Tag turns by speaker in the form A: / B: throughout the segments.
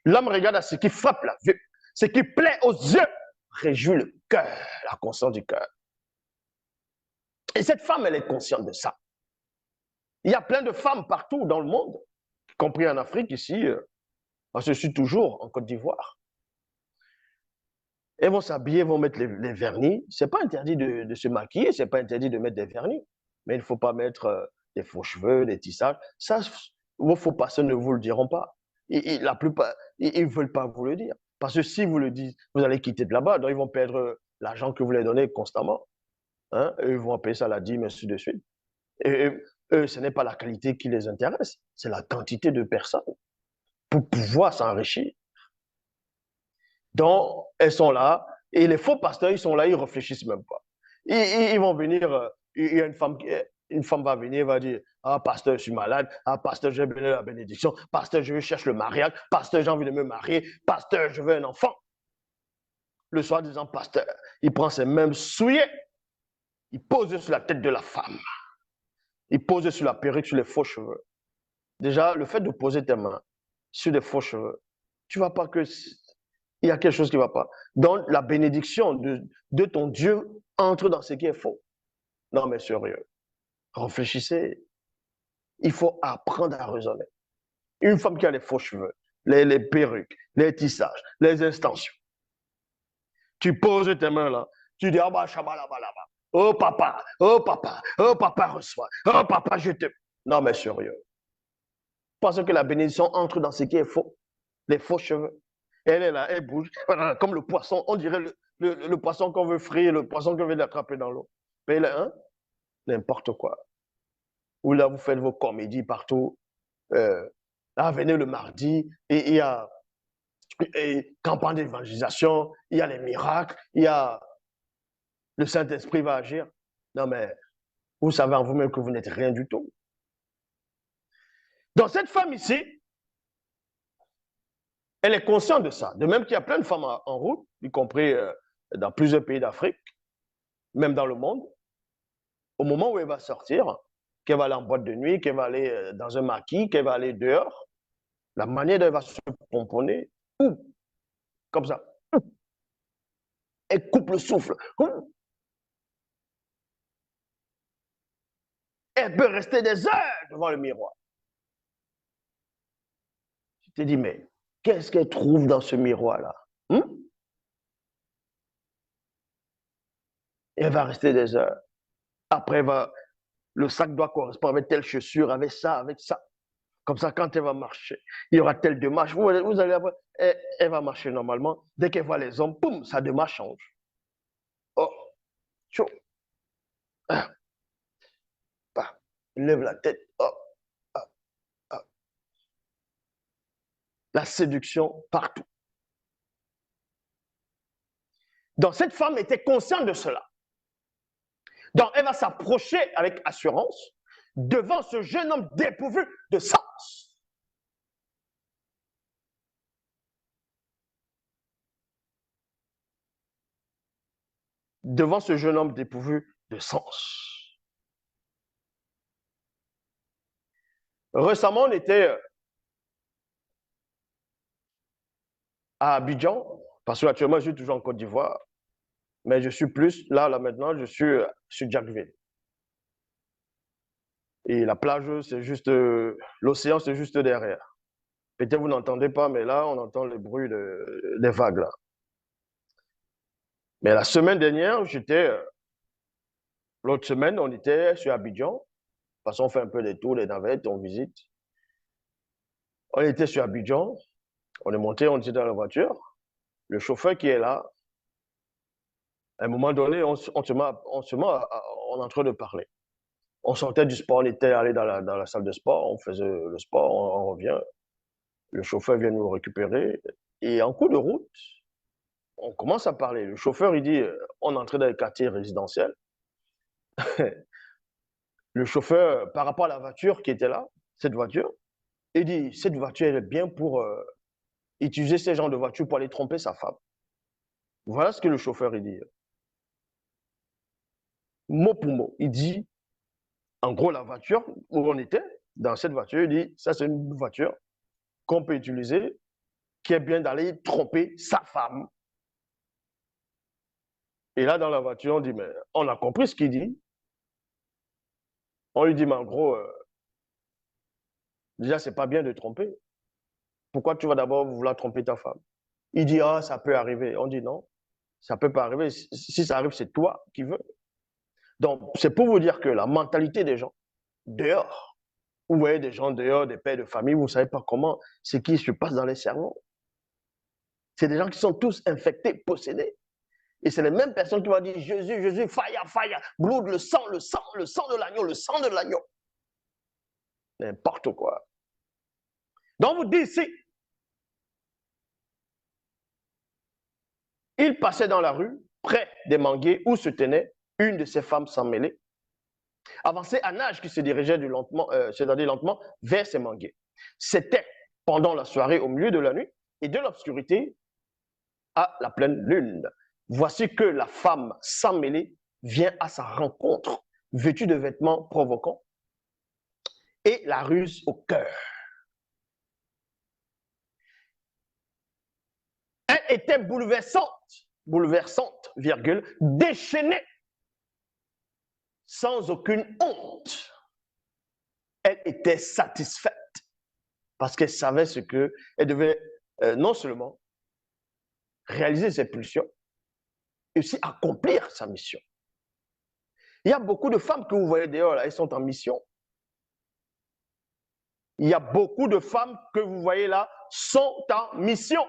A: L'homme regarde à ce qui frappe la vue, ce qui plaît aux yeux, réjouit le cœur, la conscience du cœur. Et cette femme, elle est consciente de ça. Il y a plein de femmes partout dans le monde, y compris en Afrique, ici, je suis toujours en Côte d'Ivoire. Elles vont s'habiller, vont mettre les vernis. Ce n'est pas interdit de se maquiller, ce n'est pas interdit de mettre des vernis. Mais il ne faut pas mettre des faux cheveux, des tissages. Ça, vos faux passeurs ne vous le diront pas. La plupart, ils ne veulent pas vous le dire. Parce que si vous le dites, vous allez quitter de là-bas, donc ils vont perdre l'argent que vous leur donnez constamment. Hein? Ils vont payer ça à la dîme, ainsi de suite. Et eux, ce n'est pas la qualité qui les intéresse, c'est la quantité de personnes pour pouvoir s'enrichir. Donc, elles sont là, et les faux pasteurs, ils sont là, ils ne réfléchissent même pas. Ils vont venir, il y a une femme va venir, va dire, ah, pasteur, je suis malade, ah, pasteur, j'ai besoin de la bénédiction, pasteur, je cherche le mariage, pasteur, j'ai envie de me marier, pasteur, je veux un enfant. Le soir disant, pasteur, il prend ses mains souillées, il pose sur la tête de la femme, il pose sur la perruque, sur les faux cheveux. Déjà, le fait de poser tes mains sur des faux cheveux, tu ne vas pas que... Il y a quelque chose qui ne va pas. Donc, la bénédiction de ton Dieu entre dans ce qui est faux. Non, mais sérieux. Réfléchissez. Il faut apprendre à raisonner. Une femme qui a les faux cheveux, les perruques, les tissages, les extensions. Tu poses tes mains là. Tu dis, ah bah, shabalaba. Oh papa, oh papa, oh papa reçoit. Oh papa, je te... Non, mais sérieux. Parce que la bénédiction entre dans ce qui est faux. Les faux cheveux. Elle est là, elle bouge, comme le poisson. On dirait le poisson qu'on veut frire, le poisson qu'on veut attraper dans l'eau. Mais là, hein, n'importe quoi. Ou là, vous faites vos comédies partout. Là, venez le mardi, et il y a campagne d'évangélisation, il y a les miracles, il y a le Saint-Esprit va agir. Non, mais vous savez en vous-même que vous n'êtes rien du tout. Dans cette femme ici, elle est consciente de ça. De même qu'il y a plein de femmes en route, y compris dans plusieurs pays d'Afrique, même dans le monde. Au moment où elle va sortir, qu'elle va aller en boîte de nuit, qu'elle va aller dans un maquis, qu'elle va aller dehors, la manière dont elle va se pomponner, comme ça, elle coupe le souffle. Elle peut rester des heures devant le miroir. Tu te dis, mais qu'est-ce qu'elle trouve dans ce miroir-là? Elle va rester des heures. Après, le sac doit correspondre avec telle chaussure, avec ça, avec ça. Comme ça, quand elle va marcher, il y aura telle démarche. Vous allez avoir, elle va marcher normalement. Dès qu'elle voit les hommes, boum, sa démarche change. Oh, chaud. Ah, bah, lève la tête. Oh, ah, ah. La séduction partout. Donc, cette femme était consciente de cela. Donc, elle va s'approcher avec assurance devant ce jeune homme dépourvu de sens. Devant ce jeune homme dépourvu de sens. Récemment, on était à Abidjan, parce que actuellement, je suis toujours en Côte d'Ivoire, mais je suis plus, là maintenant, je suis sur Jackville. Et la plage, c'est juste, l'océan, c'est juste derrière. Peut-être vous n'entendez pas, mais là, on entend le bruit des vagues, là. Mais la semaine dernière, l'autre semaine, on était sur Abidjan, parce qu'on fait un peu des tours, des navettes, on visite. On était sur Abidjan, on est monté, on était dans la voiture. Le chauffeur qui est là, à un moment donné, on est en train de parler. On sortait du sport, on était allé dans la salle de sport, on faisait le sport, on revient. Le chauffeur vient nous récupérer. Et en cours de route, on commence à parler. Le chauffeur, il dit, on est entré dans les quartiers résidentiels. Le chauffeur, par rapport à la voiture qui était là, cette voiture, il dit, cette voiture, elle est bien pour utiliser ces genres de voiture pour aller tromper sa femme. Voilà ce que le chauffeur, il dit. Mot pour mot. Il dit, en gros, la voiture où on était, dans cette voiture, il dit, ça c'est une voiture qu'on peut utiliser qui est bien d'aller tromper sa femme. Et là, dans la voiture, on dit, mais on a compris ce qu'il dit. On lui dit, mais en gros, déjà, c'est pas bien de tromper. Pourquoi tu vas d'abord vouloir tromper ta femme? Il dit, ah, ça peut arriver. On dit, non, ça peut pas arriver. Si ça arrive, c'est toi qui veux. Donc, c'est pour vous dire que la mentalité des gens, dehors, vous voyez des gens dehors, des pères de famille, vous ne savez pas comment, ce qui se passe dans les cerveaux. C'est des gens qui sont tous infectés, possédés. Et c'est les mêmes personnes qui vont dire, Jésus, Jésus, fire, fire, blood, le sang de l'agneau, le sang de l'agneau. N'importe quoi. Donc, vous dites ici, il passait dans la rue, près des manguiers où se tenait une de ces femmes sans mêler, avançait à nage qui se dirigeait lentement, c'est-à-dire lentement vers ses manguiers. C'était pendant la soirée au milieu de la nuit et de l'obscurité à la pleine lune. Voici que la femme sans mêler vient à sa rencontre, vêtue de vêtements provoquants et la ruse au cœur. Elle était bouleversante, virgule, déchaînée, sans aucune honte. Elle était satisfaite parce qu'elle savait ce qu'elle devait non seulement réaliser ses pulsions, et aussi accomplir sa mission. Il y a beaucoup de femmes que vous voyez dehors, là, elles sont en mission. Il y a beaucoup de femmes que vous voyez là sont en mission.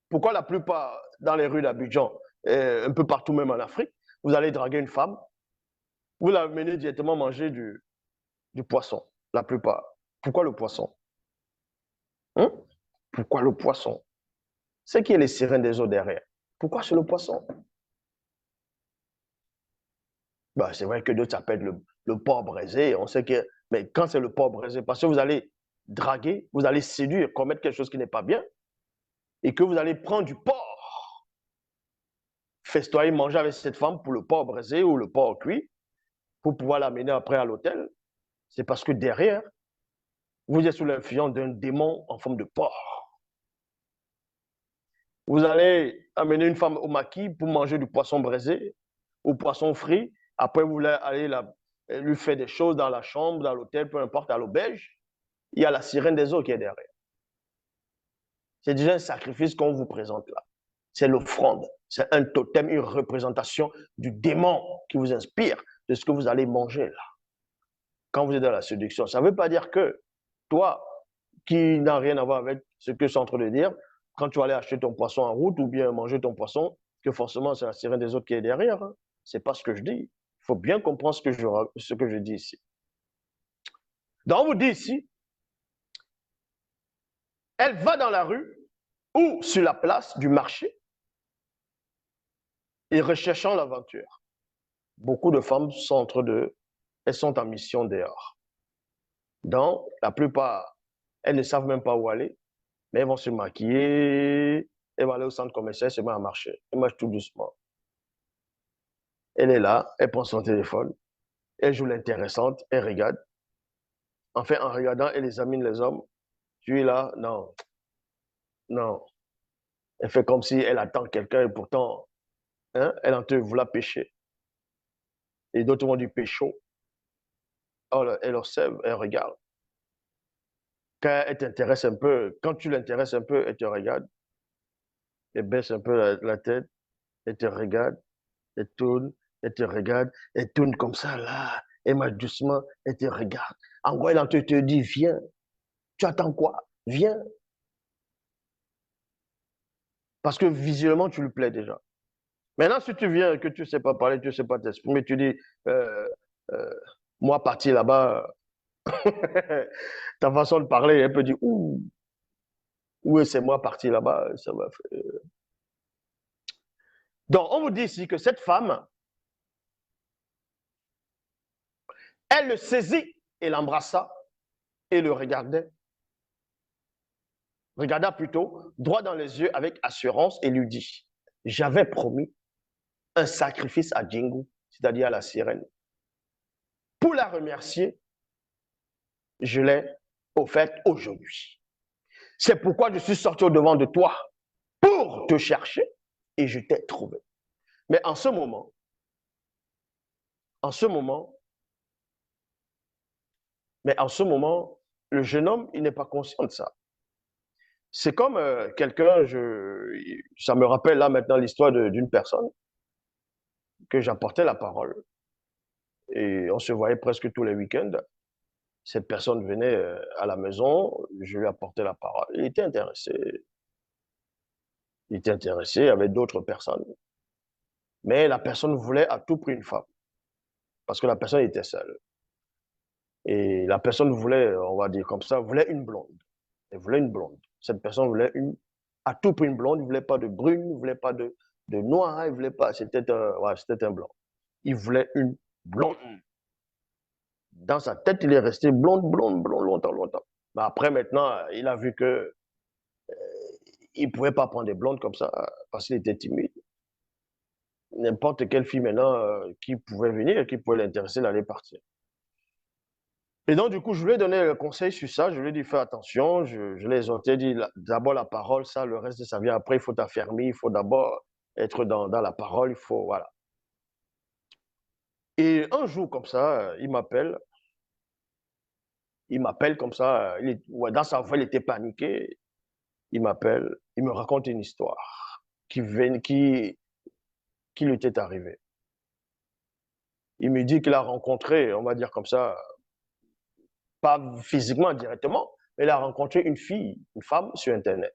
A: Pourquoi la plupart dans les rues d'Abidjan, un peu partout même en Afrique, vous allez draguer une femme, vous la menez directement manger du poisson, la plupart. Pourquoi le poisson? Pourquoi le poisson? C'est qui est les sirènes des eaux derrière? Pourquoi c'est le poisson? Bah, c'est vrai que d'autres s'appellent le porc braisé. On sait que, mais quand c'est le porc braisé, parce que vous allez draguer, vous allez séduire, commettre quelque chose qui n'est pas bien, et que vous allez prendre du porc, festoyer, manger avec cette femme pour le porc braisé ou le porc cuit, pour pouvoir l'amener après à l'hôtel, c'est parce que derrière, vous êtes sous l'influence d'un démon en forme de porc. Vous allez amener une femme au maquis pour manger du poisson braisé ou poisson frit. Après, vous allez lui faire des choses dans la chambre, dans l'hôtel, peu importe, à l'auberge. Il y a la sirène des eaux qui est derrière. C'est déjà un sacrifice qu'on vous présente là. C'est l'offrande. C'est un totem, une représentation du démon qui vous inspire de ce que vous allez manger là. Quand vous êtes dans la séduction, ça ne veut pas dire que toi, qui n'a rien à voir avec ce que je suis en train de dire, quand tu vas aller acheter ton poisson en route ou bien manger ton poisson, que forcément c'est la sirène des autres qui est derrière. Hein. Ce n'est pas ce que je dis. Il faut bien comprendre ce que je dis ici. Donc, on vous dit ici, elle va dans la rue ou sur la place du marché et recherchant l'aventure. Beaucoup de femmes sont entre deux, elles sont en mission dehors. Donc, la plupart, elles ne savent même pas où aller, mais elles vont se maquiller, elles vont aller au centre commercial, se mettent à marcher. Elles marchent tout doucement. Elle est là, elle prend son téléphone, elle joue l'intéressante, elle regarde. Enfin, en regardant, elle examine les hommes. Tu es là, non, non. Elle fait comme si elle attend quelqu'un et pourtant, hein, elle est en train de vouloir pêcher. Et d'autres vont du pécho. Elle observe, elle regarde. Quand elle t'intéresse un peu, quand tu l'intéresses un peu, elle te regarde. Elle baisse un peu la tête, elle te regarde, elle tourne, elle te regarde, elle tourne comme ça, là. Elle marche doucement, elle te regarde. En gros, elle est en train de te dire, viens. Tu attends quoi? Viens. Parce que visuellement, tu lui plais déjà. Maintenant, si tu viens, que tu ne sais pas parler, tu ne sais pas t'exprimer, tu dis, euh, euh, moi, parti là-bas, ta façon de parler, elle peut dire, ouh, oui, c'est moi parti là-bas, ça m'a fait. Donc, on vous dit ici que cette femme, elle le saisit et l'embrassa et le regardait. Regarda plutôt droit dans les yeux avec assurance et lui dit, j'avais promis un sacrifice à Djingu, c'est-à-dire à la sirène. Pour la remercier, je l'ai offerte aujourd'hui. C'est pourquoi je suis sorti au-devant de toi pour te chercher et je t'ai trouvé. Mais en ce moment, le jeune homme, il n'est pas conscient de ça. C'est comme quelqu'un, ça me rappelle là maintenant l'histoire d'une personne que j'apportais la parole et on se voyait presque tous les week-ends. Cette personne venait à la maison, je lui apportais la parole. Il était intéressé avec d'autres personnes. Mais la personne voulait à tout prix une femme parce que la personne était seule. Et la personne voulait, on va dire comme ça, voulait une blonde. Elle voulait une blonde. Cette personne voulait à tout prix une blonde. Il ne voulait pas de brune, il ne voulait pas de noir, il ne voulait pas, c'était un blanc. Il voulait une blonde. Dans sa tête, il est resté blonde, blonde, blonde, longtemps, longtemps. Mais après, maintenant, il a vu que il ne pouvait pas prendre des blondes comme ça parce qu'il était timide. N'importe quelle fille maintenant qui pouvait venir, qui pouvait l'intéresser, d'aller partir. Et donc, du coup, je lui ai donné le conseil sur ça. Je lui ai dit, fais attention. Je l'ai exhorté, dit, d'abord la parole, ça, le reste de sa vie. Après, il faut t'affermir. Il faut d'abord être dans la parole. Il faut, voilà. Et un jour, comme ça, il m'appelle. Il m'appelle comme ça. Dans sa voix, il était paniqué. Il m'appelle. Il me raconte une histoire qui lui était arrivée. Il me dit qu'il a rencontré, on va dire comme ça, pas physiquement directement, mais il a rencontré une femme sur Internet.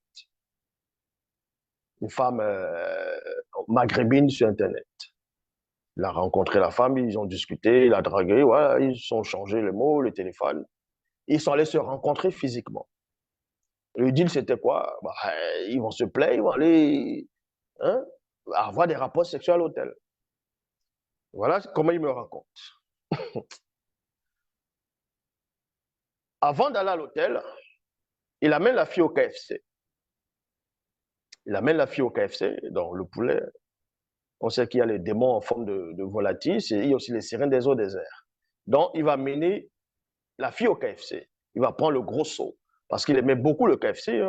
A: Une femme maghrébine sur Internet. Il a rencontré la femme, ils ont discuté, il a dragué, voilà, ils ont changé les mots, le téléphone. Ils sont allés se rencontrer physiquement. Le deal, c'était quoi? Bah, ils vont se plaire, ils vont aller avoir des rapports sexuels à l'hôtel. Voilà comment il me raconte. Avant d'aller à l'hôtel, il amène la fille au KFC. Il amène la fille au KFC, donc le poulet. On sait qu'il y a les démons en forme de volatiles, il y a aussi les sirènes des eaux déserts. Donc, il va mener la fille au KFC. Il va prendre le gros seau, parce qu'il aimait beaucoup le KFC.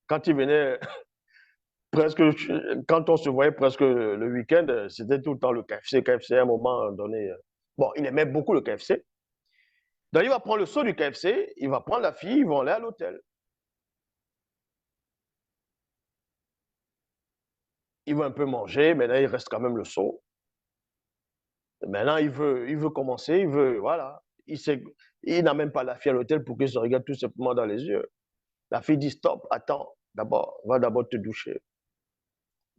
A: Quand il venait, presque, quand on se voyait presque le week-end, c'était tout le temps le KFC. KFC, à un moment donné. Bon, il aimait beaucoup le KFC. Donc, il va prendre le seau du KFC, il va prendre la fille, ils vont aller à l'hôtel. Il va un peu manger, maintenant il reste quand même le seau. Maintenant, il veut commencer, voilà. Il n'a même pas la fille à l'hôtel pour qu'il se regarde tout simplement dans les yeux. La fille dit, stop, attends, va d'abord te doucher.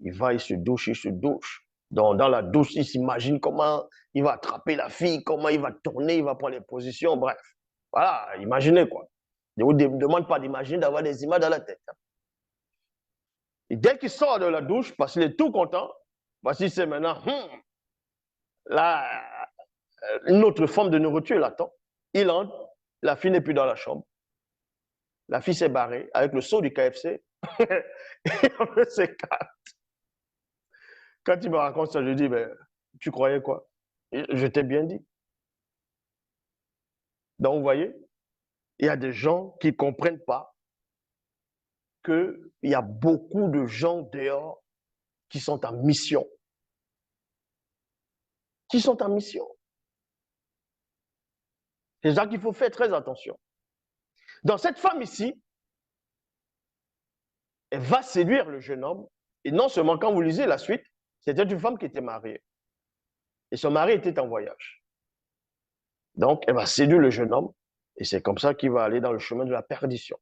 A: Il se douche, dans la douche, il s'imagine comment il va attraper la fille, comment il va tourner, il va prendre les positions, bref. Voilà, imaginez quoi. Je ne vous demande pas d'imaginer, d'avoir des images dans la tête. Et dès qu'il sort de la douche, parce qu'il est tout content, voici c'est maintenant, là, une autre forme de nourriture l'attend. Il entre, la fille n'est plus dans la chambre. La fille s'est barrée avec le seau du KFC. C'est calme. Quand il me raconte ça, je dis, mais tu croyais quoi? Je t'ai bien dit. Donc, vous voyez, il y a des gens qui ne comprennent pas qu'il y a beaucoup de gens dehors qui sont en mission. Qui sont en mission. C'est ça qu'il faut faire très attention. Dans cette femme ici, elle va séduire le jeune homme. Et non seulement, quand vous lisez la suite, c'était une femme qui était mariée. Et son mari était en voyage. Donc, elle va séduire le jeune homme. Et c'est comme ça qu'il va aller dans le chemin de la perdition.